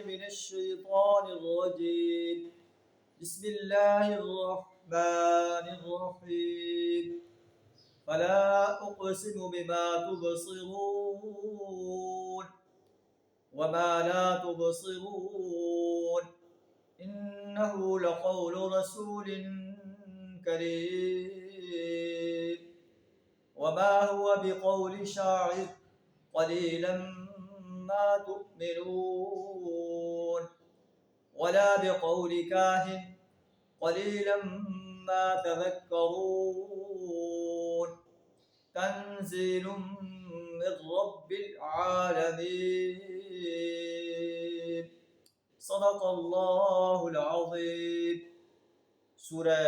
من الشيطان الرجيم بسم الله الرحمن الرحيم فلا أقسم بما تبصرون وما لا تبصرون إنه لقول رسول كريم وما هو بقول شاعر قليلا ما تؤمنون ولا بقول كاهن قليلا ما تذكرون تنزيل من رب العالمين صدق اللہ العظیم۔ سورہ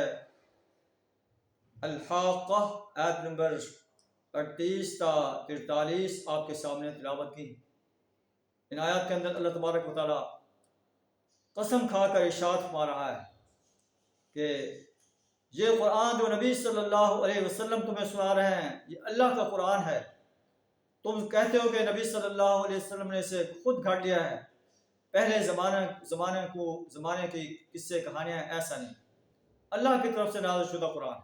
الحاقہ آیت نمبر 38 تا 43 آپ کے سامنے تلاوت کی۔ ان آیات کے اندر اللہ تبارک و تعالیٰ قسم کھا کر ارشاد فرما رہا ہے کہ یہ قرآن جو نبی صلی اللہ علیہ وسلم تمہیں سنا رہے ہیں یہ اللہ کا قرآن ہے۔ تم کہتے ہو کہ نبی صلی اللہ علیہ وسلم نے اسے خود گھڑ لیا ہے، پہلے زمانے کی قصے کہانیاں، ایسا نہیں، اللہ کی طرف سے نازل شدہ قرآن۔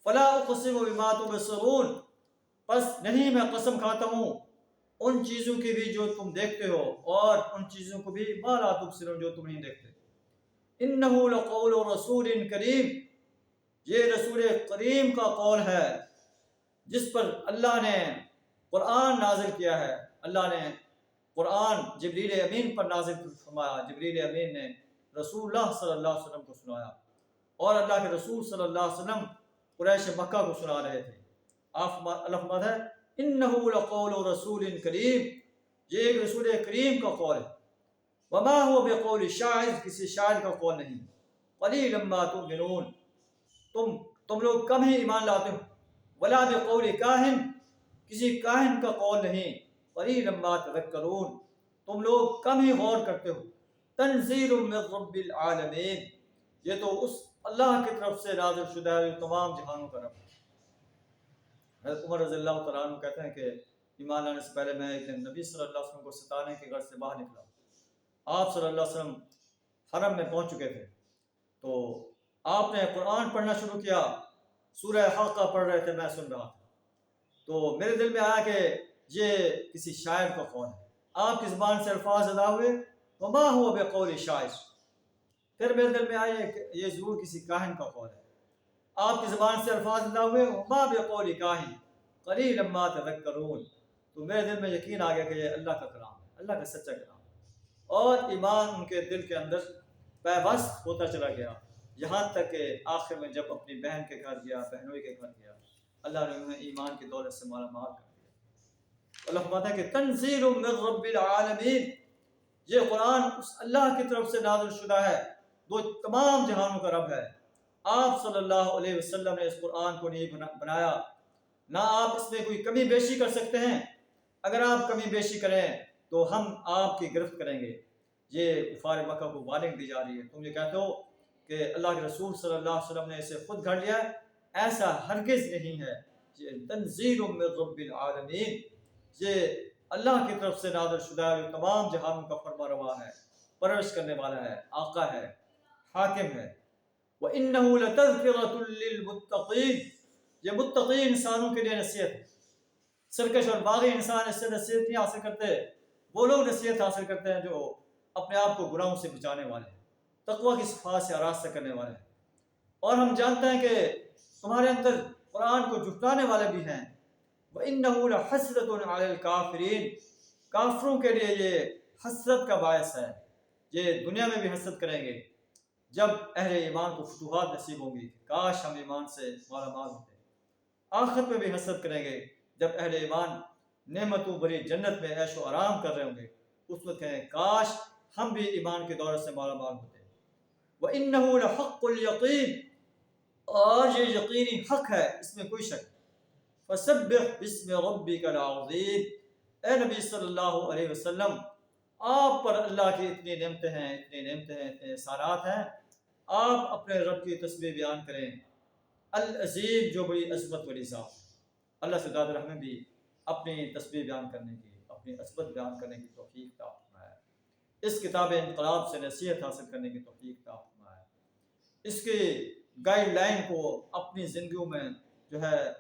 فلا اقسم بما تبصرون، پس نہیں میں قسم کھاتا ہوں ان چیزوں کی بھی جو تم دیکھتے ہو، اور ان چیزوں کو بھی ما لا تبصرون جو تم نہیں دیکھتے۔ انہ لقول رسول کریم، یہ رسول کریم کا قول ہے جس پر اللہ نے قرآن نازل کیا ہے۔ اللہ نے قرآن جبریل امین پر نازل فرمایا، جبریل امین نے رسول اللہ صلی اللہ علیہ وسلم کو سنایا، اور اللہ کے رسول صلی اللہ علیہ وسلم قریش مکہ کو سنا رہے تھے۔ اللہ فرماتا ہے انہ لقول رسول کریم، یہ ایک رسول کریم کا قول ہے۔ وما هو بقول شاعر، کسی شاعر کا قول نہیں۔ قلیلا ما تؤمنون، تم لوگ کم ہی ایمان لاتے ہو۔ ولا بقول کاہن، کسی کاہن کا قول نہیں۔ قلیلا ما تذکرون، تم لوگ کم ہی غور کرتے ہو۔ تنزیل من رب العالمین، یہ تو اس اللہ کی طرف سے نازل شدہ ہے جو تمام جہانوں کا رب ہے۔ حضرت عمر رضی اللہ تعالیٰ عنہ کہتے ہیں کہ ایمان لانے سے پہلے میں ایک دن نبی صلی اللہ علیہ وسلم کو ستانے کے گھر سے باہر نکلا۔ آپ صلی اللہ علیہ وسلم حرم میں پہنچ چکے تھے، تو آپ نے قرآن پڑھنا شروع کیا، سورہ حاقہ پڑھ رہے تھے، میں سن رہا تھا۔ تو میرے دل میں آیا کہ یہ کسی شاعر کا قول ہے۔ آپ کی زبان سے الفاظ ادا ہوئے وما هو بقول شاعر، پھر میرے دل میں آیا کہ یہ ضرور کسی کاہن کا قول ہے۔ آپ کی زبان سے الفاظ ادا ہوئے وما بقول کاہن قلیلا ما تذکرون، تو میرے دل میں یقین آ گیا کہ یہ اللہ کا کلام ہے، اللہ کا سچا کلام ہے، اور ایمان ان کے دل کے اندر پیوست ہوتا چلا گیا، یہاں تک کہ آخر میں جب اپنی بہن کے گھر گیا، بہنوئی کے گھر گیا، اللہ نے انہیں ایمان کی دولت سے مالا مال کر دیا۔ اللہ فرماتا ہے کہ تنزیل من رب العالمین، یہ قرآن اس اللہ کی طرف سے نازل شدہ ہے جو تمام جہانوں کا رب ہے۔ آپ صلی اللہ علیہ وسلم نے اس قرآن کو نہیں بنایا، نہ آپ اس میں کوئی کمی بیشی کر سکتے ہیں۔ اگر آپ کمی بیشی کریں تو ہم آپ کی گرفت کریں گے۔ یہ کفار مکہ کو وارننگ دی جا رہی ہے، تم یہ کہتے ہو کہ اللہ کے رسول صلی اللہ علیہ وسلم نے اسے خود گھڑ لیا ہے، ایسا ہرگز نہیں ہے۔ یہ تنزیل من رب العالمین، یہ اللہ کی طرف سے نازل شدہ ہے جو تمام جہانوں کا فرما روا ہے، پرورش کرنے والا ہے، آقا ہے، حاکم ہے۔ وَإِنَّهُ لَتَذْكِرَةٌ لِّلْمُتَّقِينَ، یہ متقی انسانوں کے لیے نصیحت ہے۔ سرکش اور باغی انسان اس سے نصیحت نہیں حاصل کرتے، وہ لوگ نصیحت حاصل کرتے ہیں جو اپنے آپ کو گناہوں سے بچانے والے ہیں، تقوی کی صفات سے آراستہ کرنے والے ہیں۔ اور ہم جانتے ہیں کہ تمہارے اندر قرآن کو جھٹلانے والے بھی ہیں۔ وَإِنَّهُ لَحَسْرَةٌ عَلَى الْكَافِرِينَ، کافروں کے لیے یہ حسرت کا باعث ہے، یہ دنیا میں بھی حسرت کریں گے جب اہل ایمان کو فتوحات نصیب ہوں گی، کاش ہم ایمان سے مالا مال ہوتے۔ آخرت میں بھی حسرت کریں گے جب اہل ایمان نعمتوں بھری جنت میں عیش و آرام کر رہے ہوں گے، اس وقت کہیں کاش ہم بھی ایمان کی دولت سے مالا مال ہوتے۔ وَإِنَّهُ لَحَقُّ الْيَقِينِ، اور یہ یقینی حق ہے، اس میں کوئی شک۔ فَسَبِّحْ بِاسْمِ رَبِّكَ الْعَظِيمِ، اے نبی صلی اللہ علیہ وسلم، آپ پر اللہ کی اتنی نعمتیں ہیں، اتنے احسانات ہیں، آپ اپنے رب کی تسبیح بیان کریں۔ العظیم، جو بڑی عظمت والی ذات۔ اللہ سے داد ہمیں بھی اپنی تسبیح بیان کرنے کی، اپنی عظمت بیان کرنے کی توفیق عطا فرمائے۔ اس کتاب انقلاب سے نصیحت حاصل کرنے کی توفیق عطا فرمائے، اس کے گائیڈ لائن کو اپنی زندگیوں میں جو ہے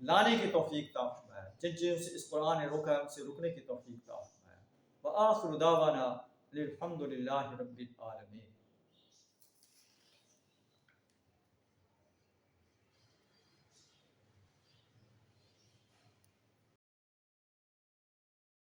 لانے کی توفیق عطا فرمائے، جن چیزوں سے اس قرآن نے روکا ہے ان سے رکنے کی توفیق عطا فرمائے۔ وآخر دعوانا الحمد للہ رب العالمین۔